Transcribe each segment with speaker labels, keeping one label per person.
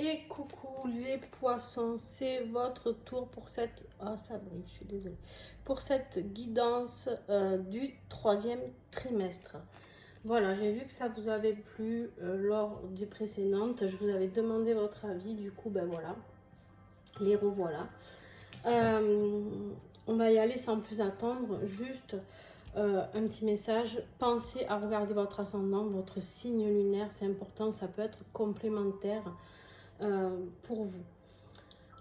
Speaker 1: Et coucou les poissons, c'est votre tour pour cette... Oh, ça brille, je suis désolée. Pour cette guidance du 3e trimestre. Voilà, j'ai vu que ça vous avait plu lors du précédent. Je vous avais demandé votre avis, du coup, ben voilà. Les revoilà. On va y aller sans plus attendre. Juste un petit message. Pensez à regarder votre ascendant, votre signe lunaire. C'est important, ça peut être complémentaire pour vous.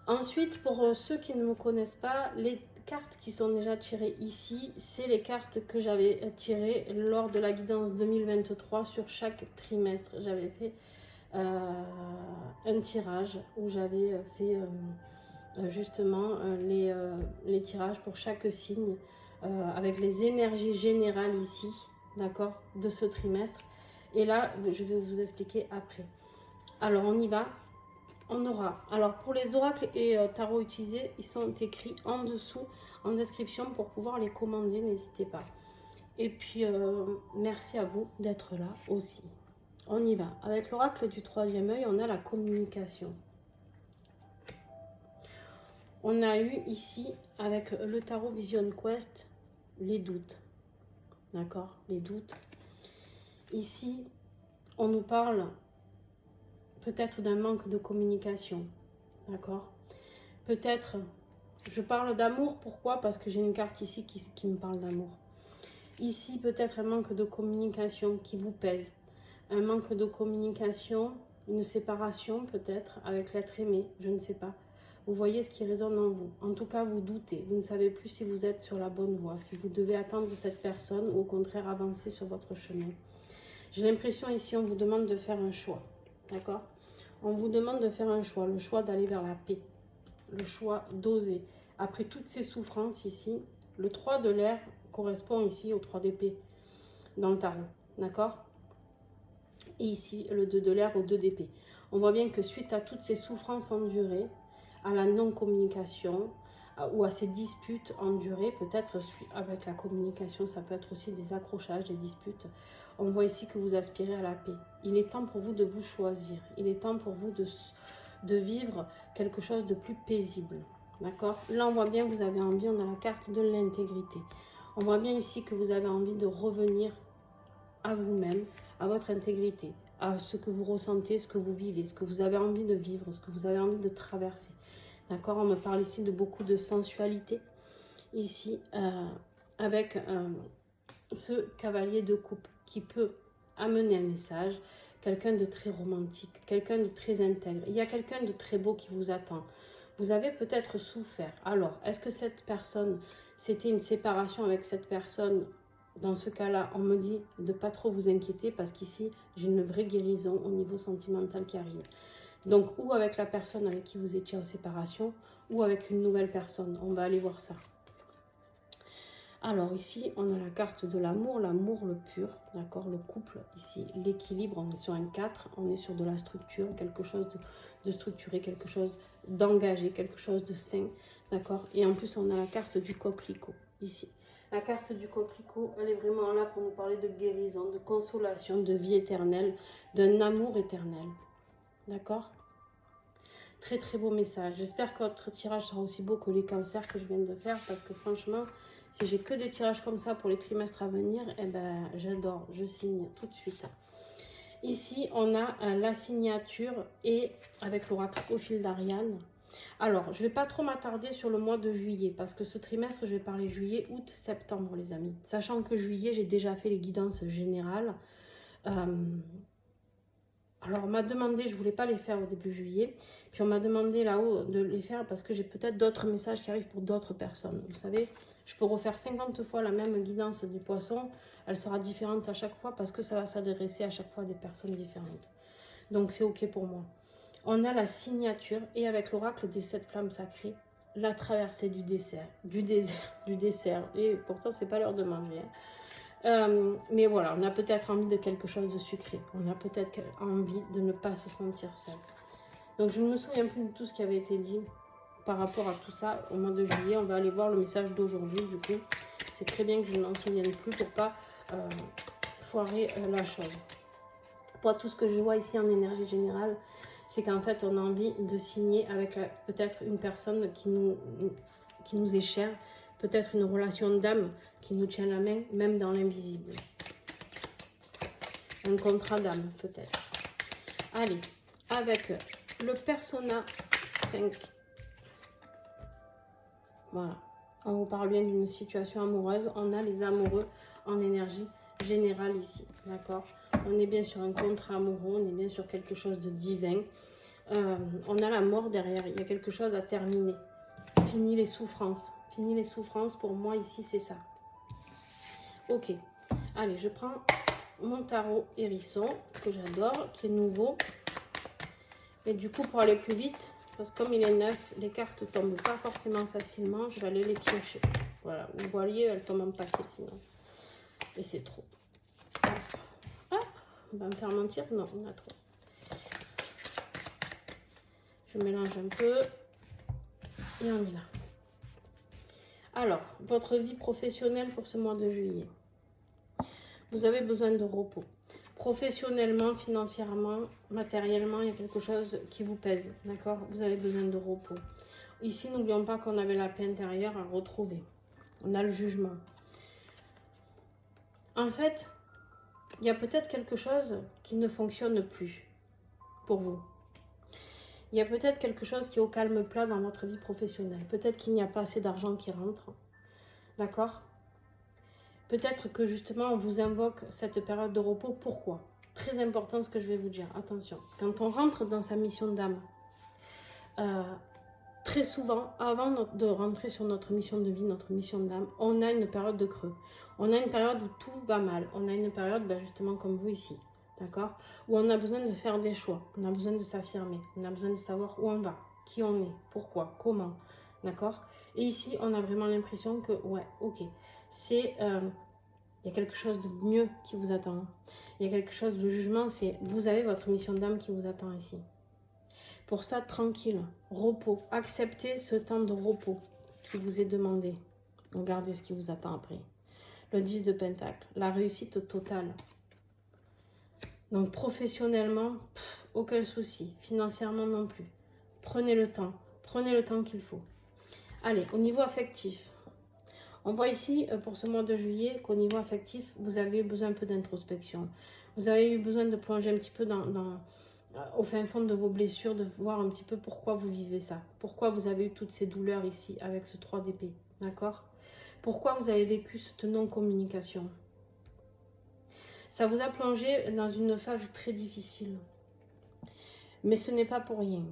Speaker 1: Ensuite, pour ceux qui ne me connaissent pas, les cartes qui sont déjà tirées ici, c'est les cartes que j'avais tirées lors de la guidance 2023 sur chaque trimestre. J'avais fait un tirage où j'avais fait justement les tirages pour chaque signe avec les énergies générales ici, d'accord, de ce trimestre. Et là, je vais vous expliquer après. Alors, on y va. On aura, alors pour les oracles et tarots utilisés, ils sont écrits en dessous, en description pour pouvoir les commander, n'hésitez pas. Et puis, merci à vous d'être là aussi. On y va. Avec l'oracle du 3e œil, on a la communication. On a eu ici, avec le tarot Vision Quest, les doutes. D'accord? Les doutes. Ici, on nous parle peut-être d'un manque de communication, d'accord? Peut-être, je parle d'amour, pourquoi? Parce que j'ai une carte ici qui me parle d'amour. Ici, peut-être un manque de communication qui vous pèse. Un manque de communication, une séparation peut-être avec l'être aimé, je ne sais pas. Vous voyez ce qui résonne en vous. En tout cas, vous doutez. Vous ne savez plus si vous êtes sur la bonne voie, si vous devez attendre cette personne ou au contraire avancer sur votre chemin. J'ai l'impression ici, on vous demande de faire un choix, d'accord? On vous demande de faire un choix, le choix d'aller vers la paix, le choix d'oser. Après toutes ces souffrances ici, le 3 de l'air correspond ici au 3 d'épée dans le tarot, d'accord? Et ici, le 2 de l'air au 2 d'épée. On voit bien que suite à toutes ces souffrances endurées, à la non-communication ou à ces disputes endurées, peut-être avec la communication, ça peut être aussi des accrochages, des disputes. On voit ici que vous aspirez à la paix. Il est temps pour vous de vous choisir. Il est temps pour vous de vivre quelque chose de plus paisible. D'accord? Là, on voit bien que vous avez envie, on a la carte de l'intégrité. On voit bien ici que vous avez envie de revenir à vous-même, à votre intégrité, à ce que vous ressentez, ce que vous vivez, ce que vous avez envie de vivre, ce que vous avez envie de traverser. D'accord? On me parle ici de beaucoup de sensualité. Ici, avec ce cavalier de coupe qui peut amener un message, quelqu'un de très romantique, quelqu'un de très intègre. Il y a quelqu'un de très beau qui vous attend. Vous avez peut-être souffert. Alors, est-ce que cette personne, c'était une séparation avec cette personne? Dans ce cas-là, on me dit de ne pas trop vous inquiéter parce qu'ici, j'ai une vraie guérison au niveau sentimental qui arrive. Donc, ou avec la personne avec qui vous étiez en séparation, ou avec une nouvelle personne. On va aller voir ça. Alors ici, on a la carte de l'amour le pur, d'accord, le couple, ici, l'équilibre, on est sur un 4, on est sur de la structure, quelque chose de structuré, quelque chose d'engagé, quelque chose de sain, d'accord. Et en plus, on a la carte du coquelicot, ici. La carte du coquelicot, elle est vraiment là pour nous parler de guérison, de consolation, de vie éternelle, d'un amour éternel, d'accord. Très très beau message. J'espère que votre tirage sera aussi beau que les cancers que je viens de faire parce que franchement, si j'ai que des tirages comme ça pour les trimestres à venir, eh ben, j'adore, je signe tout de suite. Ici, on a la signature et avec l'oracle au fil d'Ariane. Alors, je ne vais pas trop m'attarder sur le mois de juillet parce que ce trimestre, je vais parler juillet, août, septembre, les amis. Sachant que juillet, j'ai déjà fait les guidances générales. Alors, on m'a demandé, je ne voulais pas les faire au début juillet. Puis, on m'a demandé là-haut de les faire parce que j'ai peut-être d'autres messages qui arrivent pour d'autres personnes. Vous savez, je peux refaire 50 fois la même guidance des poissons. Elle sera différente à chaque fois parce que ça va s'adresser à chaque fois à des personnes différentes. Donc, c'est OK pour moi. On a la signature et avec l'oracle des 7 flammes sacrées, la traversée du désert. Et pourtant, c'est pas l'heure de manger. Hein. Mais voilà, on a peut-être envie de quelque chose de sucré. On a peut-être envie de ne pas se sentir seul. Donc, je ne me souviens plus de tout ce qui avait été dit par rapport à tout ça au mois de juillet. On va aller voir le message d'aujourd'hui. Du coup, c'est très bien que je ne m'en souvienne plus pour pas foirer la chose. Pour tout ce que je vois ici en énergie générale, c'est qu'en fait, on a envie de signer avec peut-être une personne qui nous est chère, peut-être une relation d'âme qui nous tient la main, même dans l'invisible. Un contrat d'âme, peut-être. Allez, avec le Persona 5. Voilà. On vous parle bien d'une situation amoureuse. On a les amoureux en énergie générale ici. D'accord? On est bien sur un contrat amoureux. On est bien sur quelque chose de divin. On a la mort derrière. Il y a quelque chose à terminer. Fini les souffrances. Fini les souffrances. Pour moi, ici, c'est ça. Ok. Allez, je prends mon tarot hérisson que j'adore, qui est nouveau. Et du coup, pour aller plus vite, parce que comme il est neuf, les cartes ne tombent pas forcément facilement, je vais aller les piocher. Voilà, vous voyez, elles tombent en paquet sinon. Et c'est trop. Ah, on va me faire mentir? Non, on a trop. Je mélange un peu. Et on y va. Alors, votre vie professionnelle pour ce mois de juillet. Vous avez besoin de repos. Professionnellement, financièrement, matériellement, il y a quelque chose qui vous pèse, d'accord? Vous avez besoin de repos. Ici, n'oublions pas qu'on avait la paix intérieure à retrouver. On a le jugement. En fait, il y a peut-être quelque chose qui ne fonctionne plus pour vous. Il y a peut-être quelque chose qui est au calme plat dans votre vie professionnelle. Peut-être qu'il n'y a pas assez d'argent qui rentre, d'accord? Peut-être que justement, on vous invoque cette période de repos. Pourquoi? Très important ce que je vais vous dire. Attention, quand on rentre dans sa mission d'âme, très souvent, avant de rentrer sur notre mission de vie, notre mission d'âme, on a une période de creux. On a une période où tout va mal. On a une période, justement comme vous ici, d'accord? Où on a besoin de faire des choix. On a besoin de s'affirmer. On a besoin de savoir où on va, qui on est, pourquoi, comment, d'accord? Et ici, on a vraiment l'impression que, ouais, ok, c'est... il y a quelque chose de mieux qui vous attend. Il y a quelque chose de jugement, c'est vous avez votre mission d'âme qui vous attend ici. Pour ça, tranquille, repos. Acceptez ce temps de repos qui vous est demandé. Regardez ce qui vous attend après. Le 10 de Pentacle, la réussite totale. Donc professionnellement, aucun souci. Financièrement non plus. Prenez le temps qu'il faut. Allez, au niveau affectif. On voit ici, pour ce mois de juillet, qu'au niveau affectif, vous avez eu besoin un peu d'introspection. Vous avez eu besoin de plonger un petit peu au fin fond de vos blessures, de voir un petit peu pourquoi vous vivez ça. Pourquoi vous avez eu toutes ces douleurs ici, avec ce 3 d'épée. D'accord? Pourquoi vous avez vécu cette non-communication. Ça vous a plongé dans une phase très difficile. Mais ce n'est pas pour rien,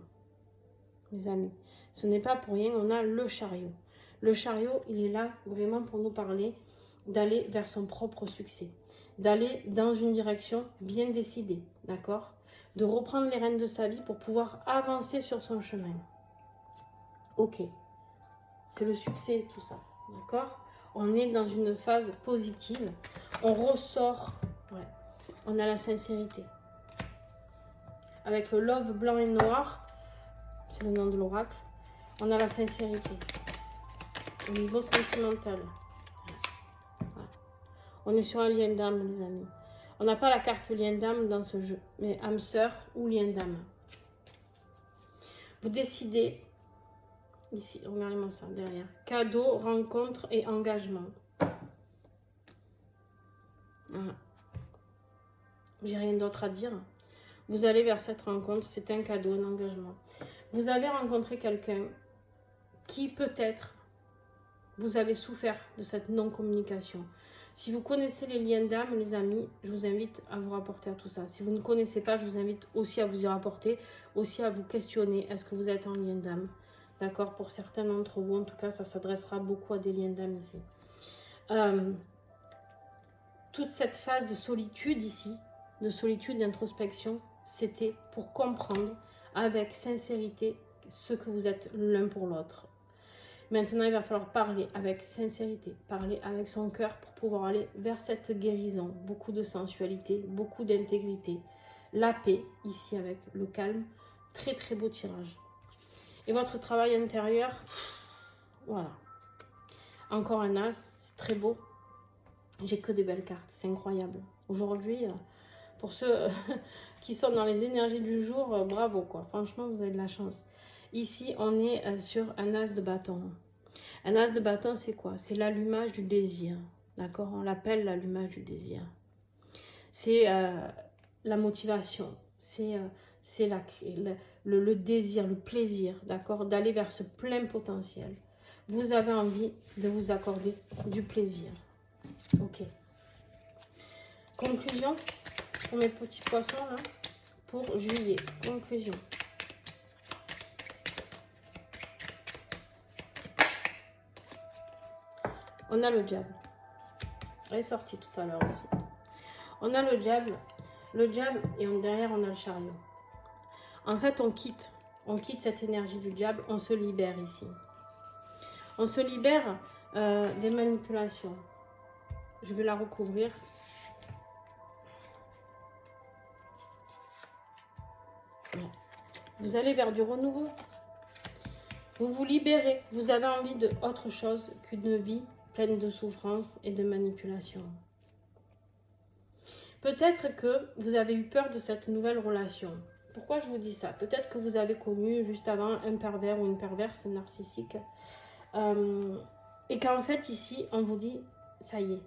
Speaker 1: mes amis. Ce n'est pas pour rien, on a le chariot. Le chariot, il est là vraiment pour nous parler d'aller vers son propre succès, d'aller dans une direction bien décidée, d'accord? De reprendre les rênes de sa vie pour pouvoir avancer sur son chemin. Ok, c'est le succès tout ça, d'accord? On est dans une phase positive, on ressort, ouais. On a la sincérité. Avec le love blanc et noir, c'est le nom de l'oracle, on a la sincérité. Au niveau sentimental. Voilà. On est sur un lien d'âme, les amis. On n'a pas la carte lien d'âme dans ce jeu, mais âme sœur ou lien d'âme. Vous décidez, ici, regardez-moi ça, derrière. Cadeau, rencontre et engagement. Voilà. J'ai rien d'autre à dire. Vous allez vers cette rencontre, c'est un cadeau, un engagement. Vous avez rencontré quelqu'un qui peut-être vous avez souffert de cette non-communication. Si vous connaissez les liens d'âme, les amis, je vous invite à vous rapporter à tout ça. Si vous ne connaissez pas, je vous invite aussi à vous y rapporter, aussi à vous questionner. Est-ce que vous êtes en lien d'âme? D'accord? Pour certains d'entre vous, en tout cas, ça s'adressera beaucoup à des liens d'âme ici. Toute cette phase de solitude ici, de solitude, d'introspection, c'était pour comprendre avec sincérité ce que vous êtes l'un pour l'autre. Maintenant, il va falloir parler avec sincérité, parler avec son cœur pour pouvoir aller vers cette guérison. Beaucoup de sensualité, beaucoup d'intégrité. La paix, ici avec le calme. Très très beau tirage. Et votre travail intérieur, voilà. Encore un as, c'est très beau. J'ai que des belles cartes, c'est incroyable. Aujourd'hui, Pour ceux qui sont dans les énergies du jour, bravo quoi. Franchement, vous avez de la chance. Ici, on est sur un as de bâton. Un as de bâton, c'est quoi? C'est l'allumage du désir. D'accord? On l'appelle l'allumage du désir. C'est la motivation. C'est le désir, le plaisir, d'accord? D'aller vers ce plein potentiel. Vous avez envie de vous accorder du plaisir. Ok. Conclusion pour mes petits poissons là, pour juillet. Conclusion. On a le diable. Elle est sortie tout à l'heure aussi. On a le diable et derrière on a le chariot. En fait, on quitte cette énergie du diable, on se libère ici. On se libère des manipulations. Je vais la recouvrir. Vous allez vers du renouveau. Vous vous libérez. Vous avez envie de autre chose qu'une vie pleine de souffrance et de manipulation. Peut-être que vous avez eu peur de cette nouvelle relation. Pourquoi je vous dis ça? Peut-être que vous avez connu juste avant un pervers ou une perverse narcissique. Et qu'en fait ici, on vous dit, ça y est,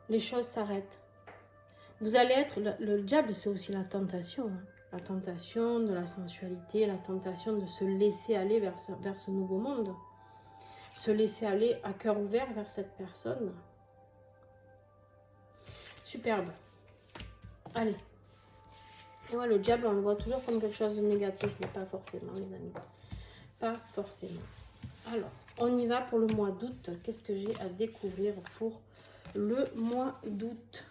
Speaker 1: les choses s'arrêtent. Vous allez être, le diable c'est aussi la tentation. Hein. La tentation de la sensualité, la tentation de se laisser aller vers ce nouveau monde. Se laisser aller à cœur ouvert vers cette personne. Superbe. Allez. Et ouais, le diable, on le voit toujours comme quelque chose de négatif, mais pas forcément, les amis. Pas forcément. Alors, on y va pour le mois d'août. Qu'est-ce que j'ai à découvrir pour le mois d'août?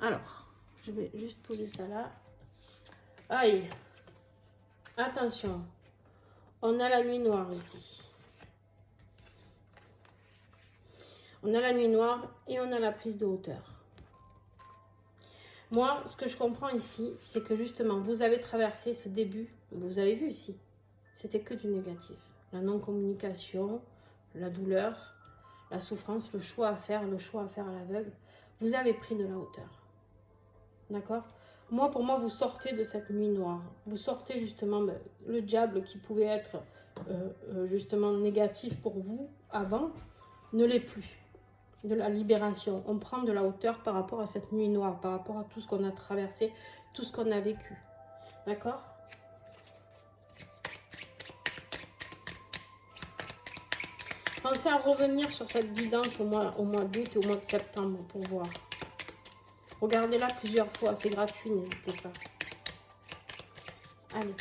Speaker 1: Alors, je vais juste poser ça là. Aïe. Attention. On a la nuit noire ici. On a la nuit noire et on a la prise de hauteur. Moi, ce que je comprends ici, c'est que justement, vous avez traversé ce début. Vous avez vu ici, c'était que du négatif. La non-communication, la douleur, la souffrance, le choix à faire à l'aveugle. Vous avez pris de la hauteur. D'accord? Moi, pour moi, vous sortez de cette nuit noire. Vous sortez justement le diable qui pouvait être justement négatif pour vous avant, ne l'est plus. De la libération. On prend de la hauteur par rapport à cette nuit noire, par rapport à tout ce qu'on a traversé, tout ce qu'on a vécu. D'accord? Pensez à revenir sur cette guidance au mois d'août et au mois de septembre pour voir. Regardez-la plusieurs fois, c'est gratuit, n'hésitez pas. Allez.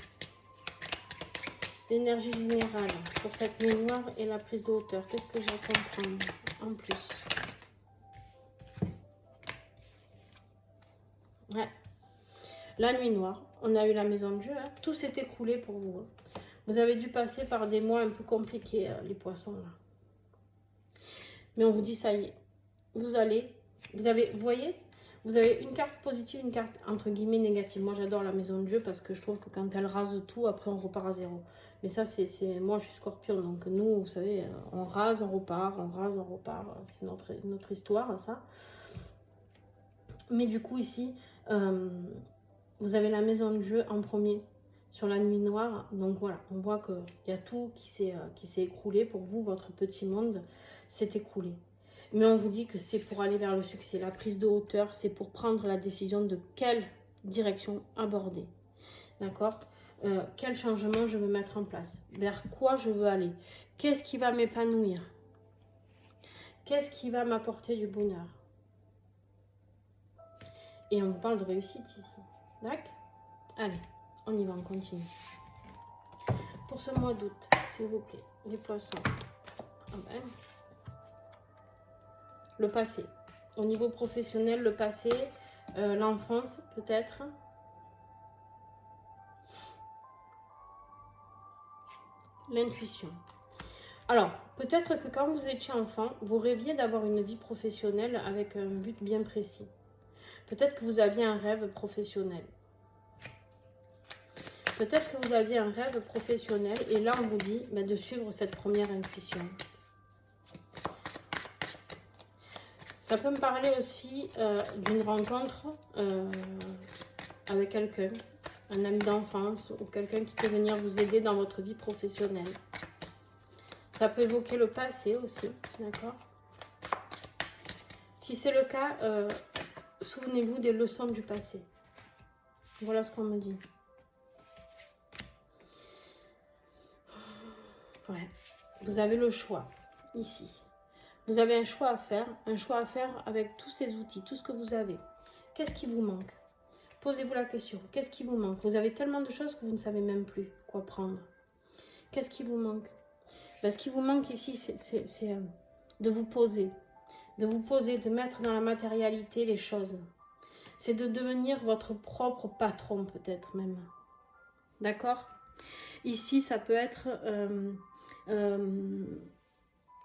Speaker 1: L'énergie générale pour cette nuit noire et la prise de hauteur. Qu'est-ce que j'ai à comprendre en plus? Ouais. La nuit noire, on a eu la maison de jeu, hein. Tout s'est écroulé pour vous. Hein. Vous avez dû passer par des mois un peu compliqués, les poissons là. Mais on vous dit ça y est. Vous voyez, vous avez une carte positive, une carte entre guillemets négative. Moi j'adore la maison de jeu parce que je trouve que quand elle rase tout, après on repart à zéro. Mais ça c'est moi je suis scorpion, donc nous vous savez, on rase, on repart, on rase, on repart. C'est notre histoire ça. Mais du coup ici, vous avez la maison de jeu en premier sur la nuit noire. Donc voilà, on voit qu'il y a tout qui s'est écroulé pour vous, votre petit monde s'est écroulé. Mais on vous dit que c'est pour aller vers le succès. La prise de hauteur, c'est pour prendre la décision de quelle direction aborder. D'accord? Quel changement je veux mettre en place? Vers quoi je veux aller? Qu'est-ce qui va m'épanouir? Qu'est-ce qui va m'apporter du bonheur? Et on vous parle de réussite ici. D'accord? Allez, on y va, on continue. Pour ce mois d'août, s'il vous plaît, les poissons. Ah ben. Le passé. Au niveau professionnel, le passé, l'enfance peut-être. L'intuition. Alors, peut-être que quand vous étiez enfant, vous rêviez d'avoir une vie professionnelle avec un but bien précis. Peut-être que vous aviez un rêve professionnel. Peut-être que vous aviez un rêve professionnel et là on vous dit de suivre cette première intuition. Ça peut me parler aussi d'une rencontre avec quelqu'un, un ami d'enfance ou quelqu'un qui peut venir vous aider dans votre vie professionnelle. Ça peut évoquer le passé aussi, d'accord? Si c'est le cas, souvenez-vous des leçons du passé. Voilà ce qu'on me dit. Ouais, vous avez le choix ici. Vous avez un choix à faire avec tous ces outils, tout ce que vous avez. Qu'est-ce qui vous manque? Posez-vous la question, qu'est-ce qui vous manque? Vous avez tellement de choses que vous ne savez même plus quoi prendre. Qu'est-ce qui vous manque? Ben, ce qui vous manque ici, c'est de vous poser. De vous poser, de mettre dans la matérialité les choses. C'est de devenir votre propre patron peut-être même. D'accord? Ici, ça peut être...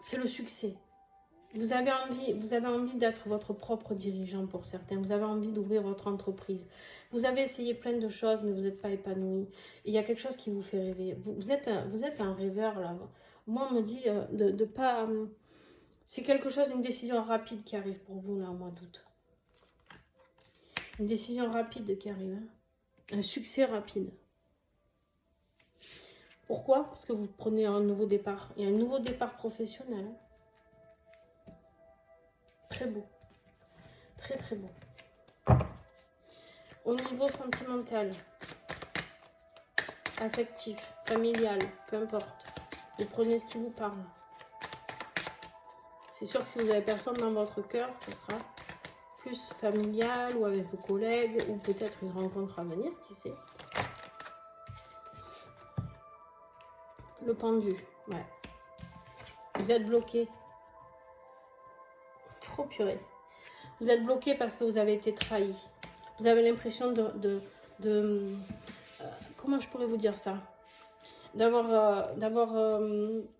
Speaker 1: c'est le succès. Vous avez envie d'être votre propre dirigeant pour certains. Vous avez envie d'ouvrir votre entreprise. Vous avez essayé plein de choses, mais vous n'êtes pas épanoui. Et il y a quelque chose qui vous fait rêver. Vous êtes un rêveur, là. Moi, on me dit de pas... c'est quelque chose, une décision rapide qui arrive pour vous, là, au mois d'août. Une décision rapide qui arrive. Hein. Un succès rapide. Pourquoi? Parce que vous prenez un nouveau départ. Il y a un nouveau départ professionnel. Très beau. Très, très beau. Au niveau sentimental, affectif, familial, peu importe. Vous prenez ce qui vous parle. C'est sûr que si vous avez personne dans votre cœur, ce sera plus familial ou avec vos collègues ou peut-être une rencontre à venir, qui sait. Le pendu, ouais. Vous êtes bloqué. Oh purée. Vous êtes bloqué parce que vous avez été trahi. Vous avez l'impression comment je pourrais vous dire ça? D'avoir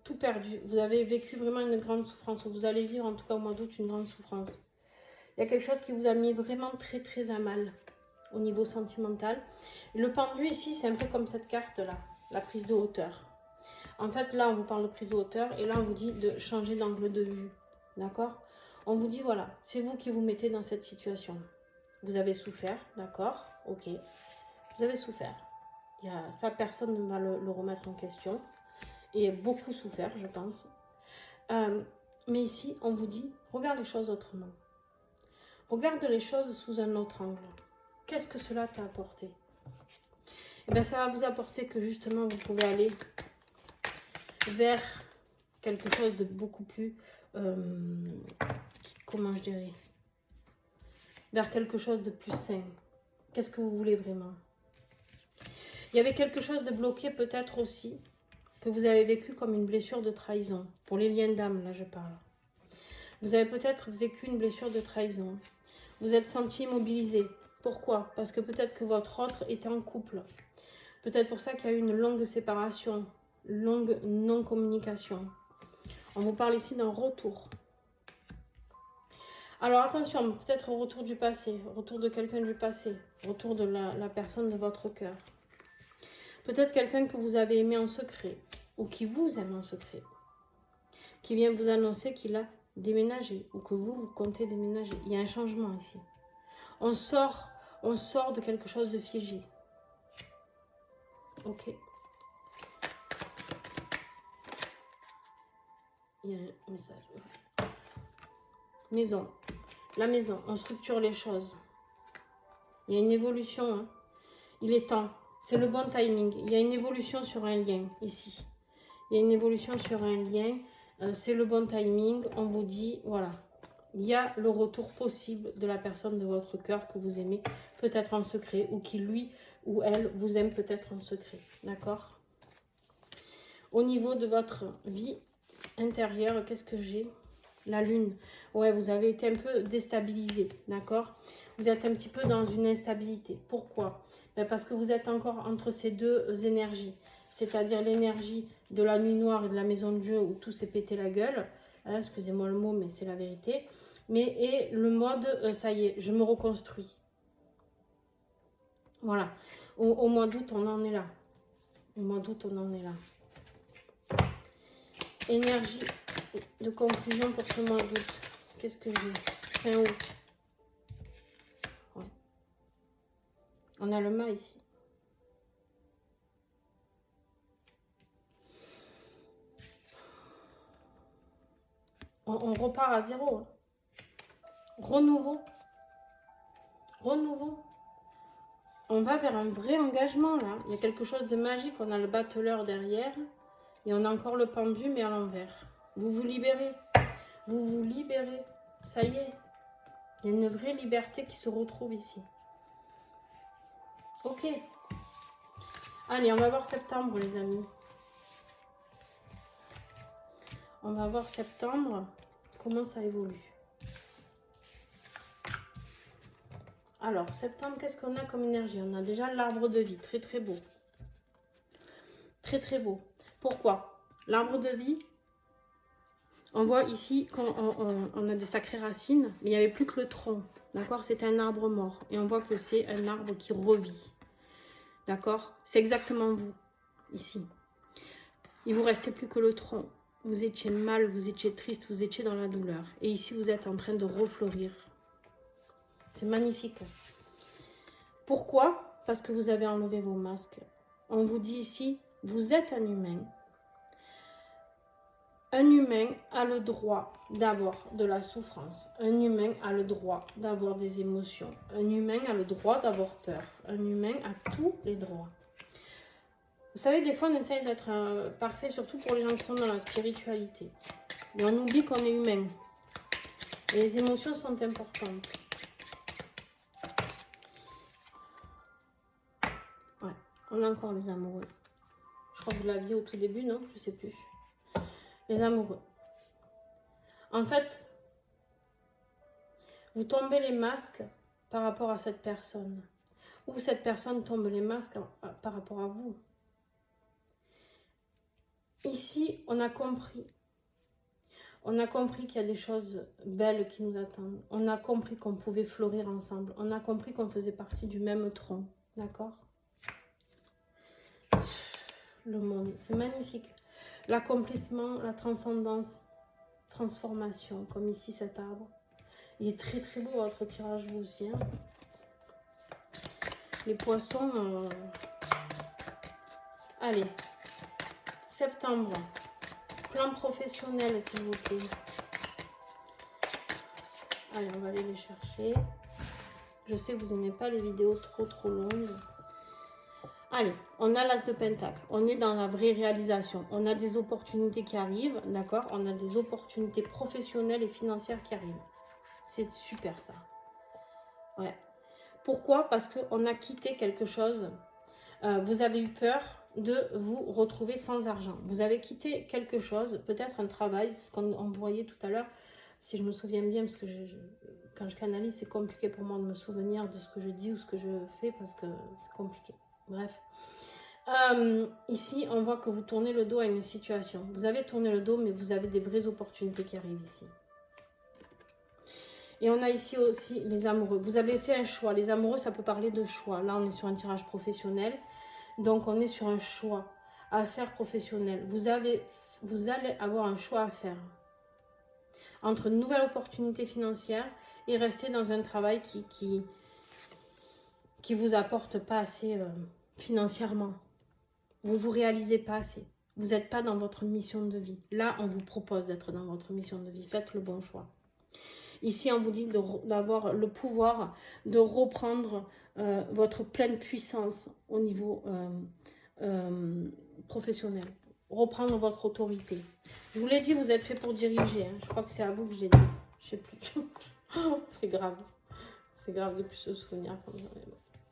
Speaker 1: tout perdu. Vous avez vécu vraiment une grande souffrance. Vous allez vivre en tout cas au mois d'août une grande souffrance. Il y a quelque chose qui vous a mis vraiment très très à mal au niveau sentimental. Et le pendu ici, c'est un peu comme cette carte là, la prise de hauteur. En fait, là, on vous parle de prise de hauteur et là, on vous dit de changer d'angle de vue. D'accord? On vous dit, voilà, c'est vous qui vous mettez dans cette situation. Vous avez souffert, d'accord? Ok. Vous avez souffert. Ça, personne ne va le remettre en question. Et beaucoup souffert, je pense. Mais ici, on vous dit, regarde les choses autrement. Regarde les choses sous un autre angle. Qu'est-ce que cela t'a apporté? Eh bien, ça va vous apporter que justement, vous pouvez aller vers quelque chose de beaucoup plus... comment je dirais? Vers quelque chose de plus sain. Qu'est-ce que vous voulez vraiment? Il y avait quelque chose de bloqué peut-être aussi, que vous avez vécu comme une blessure de trahison. Pour les liens d'âme, là je parle. Vous avez peut-être vécu une blessure de trahison. Vous êtes senti immobilisé. Pourquoi? Parce que peut-être que votre autre était en couple. Peut-être pour ça qu'il y a eu une longue séparation, longue non-communication. On vous parle ici d'un retour. Alors attention, peut-être au retour du passé, retour de quelqu'un du passé, retour de la personne de votre cœur. Peut-être quelqu'un que vous avez aimé en secret, ou qui vous aime en secret, qui vient vous annoncer qu'il a déménagé, ou que vous comptez déménager. Il y a un changement ici. On sort de quelque chose de figé. Ok. Il y a un message. Maison. La maison, on structure les choses. Il y a une évolution. Hein. Il est temps. C'est le bon timing. Il y a une évolution sur un lien ici. Il y a une évolution sur un lien. C'est le bon timing. On vous dit, voilà. Il y a le retour possible de la personne de votre cœur que vous aimez, peut-être en secret, ou qui lui ou elle vous aime peut-être en secret. D'accord? Au niveau de votre vie intérieure, qu'est-ce que j'ai? La lune. Ouais, vous avez été un peu déstabilisé. D'accord? Vous êtes un petit peu dans une instabilité. Pourquoi? Ben parce que vous êtes encore entre ces deux énergies. C'est-à-dire l'énergie de la nuit noire et de la maison de jeu où tout s'est pété la gueule. Hein, excusez-moi le mot, mais c'est la vérité. Et le mode, ça y est, je me reconstruis. Voilà. Au mois d'août, on en est là. Au mois d'août, on en est là. Énergie de conclusion pour ce mois d'août. Qu'est-ce que j'ai? Fin août. Ouais. On a le mât ici. On repart à zéro. Hein. Renouveau. Renouveau. On va vers un vrai engagement là. Il y a quelque chose de magique. On a le battleur derrière. Et on a encore le pendu mais à l'envers. Vous vous libérez. Vous vous libérez. Ça y est. Il y a une vraie liberté qui se retrouve ici. Ok. Allez, on va voir septembre les amis. On va voir septembre. Comment ça évolue. Alors, septembre, qu'est-ce qu'on a comme énergie? On a déjà l'arbre de vie, très très beau. Très très beau. Pourquoi? L'arbre de vie, on voit ici qu'on a des sacrées racines, mais il n'y avait plus que le tronc. D'accord? C'est un arbre mort. Et on voit que c'est un arbre qui revit. D'accord? C'est exactement vous, ici. Il ne vous restait plus que le tronc. Vous étiez mal, vous étiez triste, vous étiez dans la douleur. Et ici, vous êtes en train de refleurir. C'est magnifique. Pourquoi? Parce que vous avez enlevé vos masques. On vous dit ici, vous êtes un humain. Un humain a le droit d'avoir de la souffrance. Un humain a le droit d'avoir des émotions. Un humain a le droit d'avoir peur. Un humain a tous les droits. Vous savez, des fois, on essaye d'être parfait, surtout pour les gens qui sont dans la spiritualité. Et on oublie qu'on est humain. Et les émotions sont importantes. Ouais, on a encore les amoureux. Je crois que vous l'aviez au tout début, non? Je ne sais plus. Les amoureux. En fait, vous tombez les masques par rapport à cette personne. Ou cette personne tombe les masques par rapport à vous. Ici, on a compris. On a compris qu'il y a des choses belles qui nous attendent. On a compris qu'on pouvait fleurir ensemble. On a compris qu'on faisait partie du même tronc. D'accord? Le monde, c'est magnifique. L'accomplissement, la transcendance, transformation, comme ici cet arbre. Il est très très beau votre tirage vous aussi. Hein. Les poissons... Allez, septembre. Plan professionnel, s'il vous plaît. Allez, on va aller les chercher. Je sais que vous n'aimez pas les vidéos trop longues. Allez, on a l'as de pentacle. On est dans la vraie réalisation. On a des opportunités qui arrivent, d'accord? On a des opportunités professionnelles et financières qui arrivent. C'est super ça. Ouais. Pourquoi? Parce qu'on a quitté quelque chose. Vous avez eu peur de vous retrouver sans argent. Vous avez quitté quelque chose, peut-être un travail, ce qu'on voyait tout à l'heure, si je me souviens bien, parce que quand je canalise, c'est compliqué pour moi de me souvenir de ce que je dis ou ce que je fais, parce que c'est compliqué. Bref. Ici, on voit que vous tournez le dos à une situation. Vous avez tourné le dos, mais vous avez des vraies opportunités qui arrivent ici. Et on a ici aussi les amoureux. Vous avez fait un choix. Les amoureux, ça peut parler de choix. Là, on est sur un tirage professionnel. Donc, on est sur un choix à faire professionnel. Vous allez avoir un choix à faire entre une nouvelle opportunité financière et rester dans un travail qui vous apporte pas assez financièrement. Vous vous réalisez pas assez. Vous n'êtes pas dans votre mission de vie. Là, on vous propose d'être dans votre mission de vie. Faites le bon choix. Ici, on vous dit d'avoir le pouvoir de reprendre votre pleine puissance au niveau professionnel. Reprendre votre autorité. Je vous l'ai dit, vous êtes fait pour diriger. Hein. Je crois que c'est à vous que je l'ai dit. Je sais plus. C'est grave. C'est grave de plus se souvenir.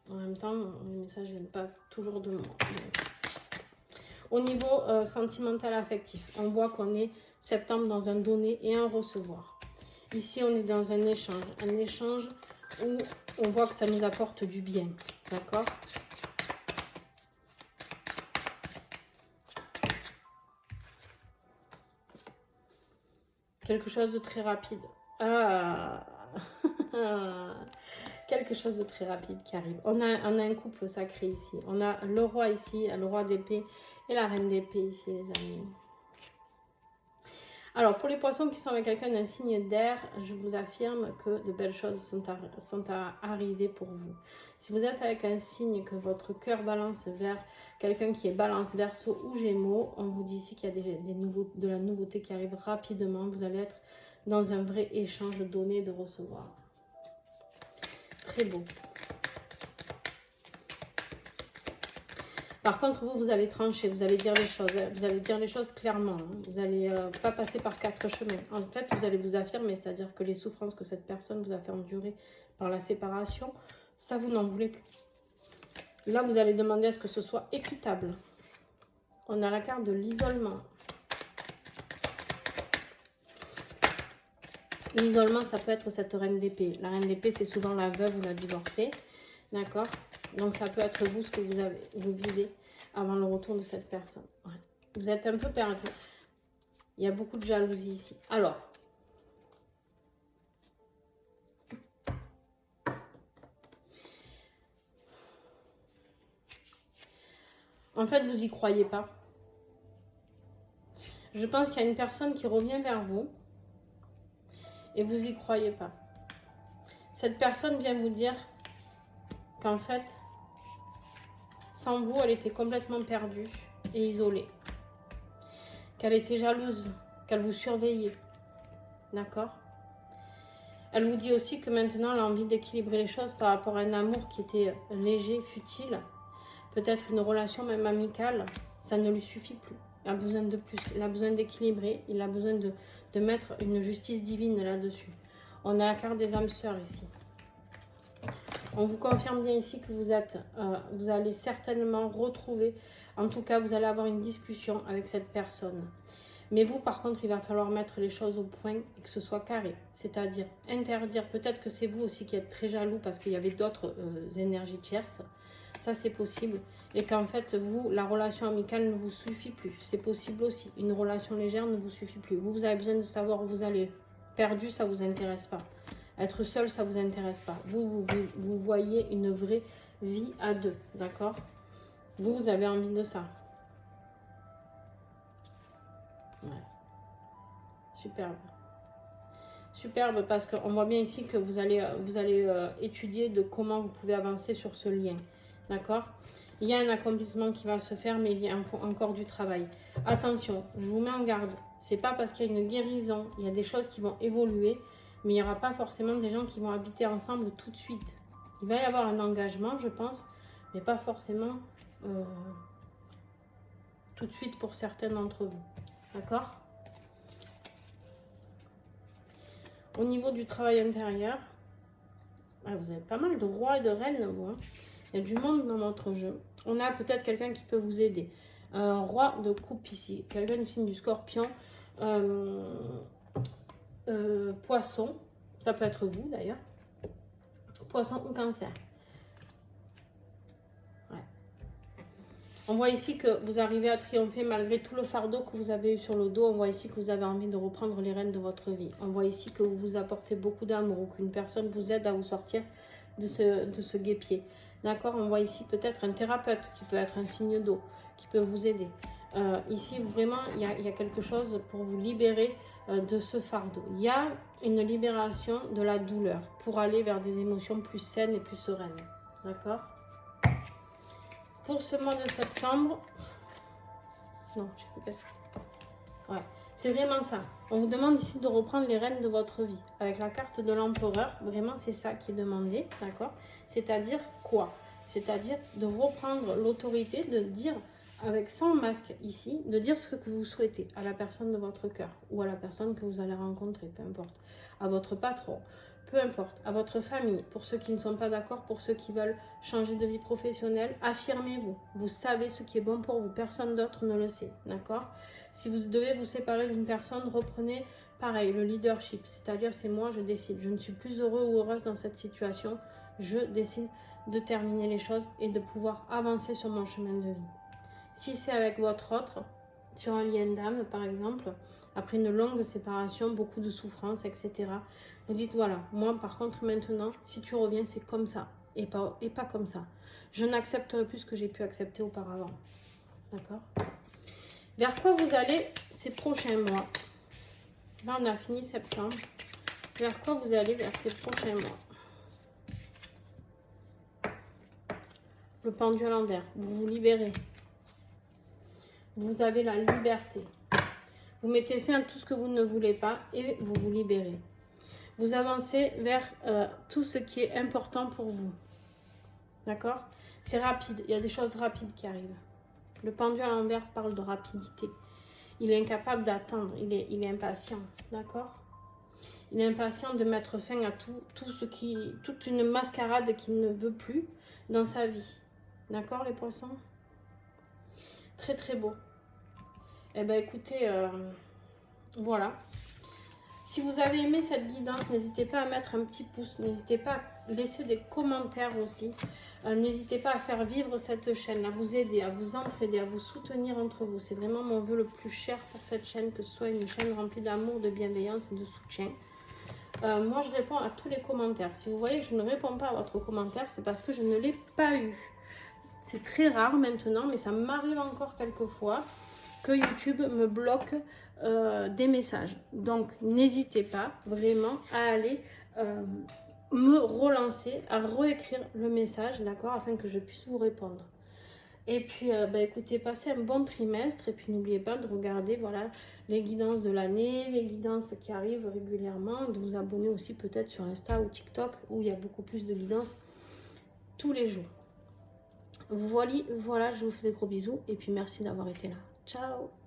Speaker 1: En même temps, les messages ne viennent pas toujours de moi. Au niveau sentimental affectif, on voit qu'on est septembre dans un donner et un recevoir. Ici, on est dans un échange où on voit que ça nous apporte du bien, d'accord? Quelque chose de très rapide. Ah quelque chose de très rapide qui arrive. On a un couple sacré ici. On a le roi ici, le roi d'épée et la reine d'épée ici, les amis. Alors, pour les poissons qui sont avec quelqu'un d'un signe d'air, je vous affirme que de belles choses sont à arriver pour vous. Si vous êtes avec un signe que votre cœur balance vers quelqu'un qui est balance, verseau ou gémeaux, on vous dit ici qu'il y a de la nouveauté qui arrive rapidement. Vous allez être dans un vrai échange de donner et de recevoir. Très beau. Par contre, vous allez trancher, vous allez dire les choses. Vous allez dire les choses clairement. Vous n'allez pas passer par 4 chemins. En fait, vous allez vous affirmer, c'est-à-dire que les souffrances que cette personne vous a fait endurer par la séparation, ça, vous n'en voulez plus. Là, vous allez demander à ce que ce soit équitable. On a la carte de l'isolement. L'isolement, ça peut être cette reine d'épée. La reine d'épée, c'est souvent la veuve ou la divorcée. D'accord? Donc, ça peut être vous, ce que vous vivez avant le retour de cette personne. Ouais. Vous êtes un peu perdu. Il y a beaucoup de jalousie ici. Alors, en fait, vous n'y croyez pas. Je pense qu'il y a une personne qui revient vers vous et vous n'y croyez pas. Cette personne vient vous dire qu'en fait, sans vous, elle était complètement perdue et isolée. Qu'elle était jalouse, qu'elle vous surveillait. D'accord? Elle vous dit aussi que maintenant, elle a envie d'équilibrer les choses par rapport à un amour qui était léger, futile. Peut-être une relation même amicale. Ça ne lui suffit plus. Il a besoin de plus. Il a besoin d'équilibrer. Il a besoin de mettre une justice divine là-dessus. On a la carte des âmes sœurs ici. On vous confirme bien ici que vous allez certainement retrouver, en tout cas, vous allez avoir une discussion avec cette personne. Mais vous, par contre, il va falloir mettre les choses au point et que ce soit carré. C'est-à-dire interdire, peut-être que c'est vous aussi qui êtes très jaloux parce qu'il y avait d'autres énergies tierces. Ça, c'est possible. Et qu'en fait, vous, la relation amicale ne vous suffit plus. C'est possible aussi. Une relation légère ne vous suffit plus. Vous avez besoin de savoir où vous allez. Perdu, ça ne vous intéresse pas. Être seul, ça ne vous intéresse pas. Vous voyez une vraie vie à deux, d'accord? Vous avez envie de ça. Ouais. Superbe. Superbe parce qu'on voit bien ici que vous allez étudier de comment vous pouvez avancer sur ce lien, d'accord? Il y a un accomplissement qui va se faire, mais il y a encore du travail. Attention, je vous mets en garde. C'est pas parce qu'il y a une guérison, il y a des choses qui vont évoluer, mais il n'y aura pas forcément des gens qui vont habiter ensemble tout de suite. Il va y avoir un engagement, je pense, mais pas forcément tout de suite pour certains d'entre vous. D'accord? Au niveau du travail intérieur, vous avez pas mal de rois et de reines, vous. Hein. Il y a du monde dans votre jeu. On a peut-être quelqu'un qui peut vous aider. Roi de coupe ici. Quelqu'un du signe du scorpion. Poisson, ça peut être vous d'ailleurs, poisson ou cancer. Ouais. On voit ici que vous arrivez à triompher malgré tout le fardeau que vous avez eu sur le dos. On voit ici que vous avez envie de reprendre les rênes de votre vie. On voit ici que vous vous apportez beaucoup d'amour ou qu'une personne vous aide à vous sortir de ce guêpier. D'accord? On voit ici peut-être un thérapeute qui peut être un signe d'eau, qui peut vous aider. Ici, vraiment, il y a quelque chose pour vous libérer de ce fardeau. Il y a une libération de la douleur pour aller vers des émotions plus saines et plus sereines. D'accord? Pour ce mois de septembre... Non, je sais plus qu'est-ce que... Ouais, c'est vraiment ça. On vous demande ici de reprendre les rênes de votre vie. Avec la carte de l'empereur, vraiment, c'est ça qui est demandé. D'accord? C'est-à-dire quoi? C'est-à-dire de reprendre l'autorité, de dire... avec sans masque ici, de dire ce que vous souhaitez à la personne de votre cœur ou à la personne que vous allez rencontrer, peu importe, à votre patron, peu importe, à votre famille, pour ceux qui ne sont pas d'accord, pour ceux qui veulent changer de vie professionnelle, affirmez-vous, vous savez ce qui est bon pour vous, personne d'autre ne le sait, d'accord? Si vous devez vous séparer d'une personne, reprenez pareil, le leadership, c'est-à-dire c'est moi, je décide, je ne suis plus heureux ou heureuse dans cette situation, je décide de terminer les choses et de pouvoir avancer sur mon chemin de vie. Si c'est avec votre autre, sur un lien d'âme par exemple, après une longue séparation, beaucoup de souffrance, etc. Vous dites voilà, moi par contre maintenant, si tu reviens, c'est comme ça et pas comme ça. Je n'accepterai plus ce que j'ai pu accepter auparavant. D'accord? Vers quoi vous allez ces prochains mois? Là, on a fini septembre. Vers quoi vous allez vers ces prochains mois? Le pendule à l'envers. Vous vous libérez. Vous avez la liberté. Vous mettez fin à tout ce que vous ne voulez pas et vous vous libérez. Vous avancez vers tout ce qui est important pour vous. D'accord? C'est rapide. Il y a des choses rapides qui arrivent. Le pendule à l'envers parle de rapidité. Il est incapable d'attendre. Il est impatient. D'accord? Il est impatient de mettre fin à toute une mascarade qu'il ne veut plus dans sa vie. D'accord, les poissons? Très, très beau. Eh bien, écoutez, voilà. Si vous avez aimé cette guidance, n'hésitez pas à mettre un petit pouce. N'hésitez pas à laisser des commentaires aussi. N'hésitez pas à faire vivre cette chaîne, à vous aider, à vous entraider, à vous soutenir entre vous. C'est vraiment mon vœu le plus cher pour cette chaîne, que ce soit une chaîne remplie d'amour, de bienveillance et de soutien. Moi, je réponds à tous les commentaires. Si vous voyez que je ne réponds pas à votre commentaire, c'est parce que je ne l'ai pas eu. C'est très rare maintenant, mais ça m'arrive encore quelquefois que YouTube me bloque des messages. Donc, n'hésitez pas vraiment à aller me relancer, à réécrire le message, d'accord, afin que je puisse vous répondre. Et puis, écoutez, passez un bon trimestre. Et puis, n'oubliez pas de regarder, voilà, les guidances de l'année, les guidances qui arrivent régulièrement. De vous abonner aussi peut-être sur Insta ou TikTok, où il y a beaucoup plus de guidances tous les jours. Voilà, je vous fais des gros bisous. Et puis, merci d'avoir été là. Ciao!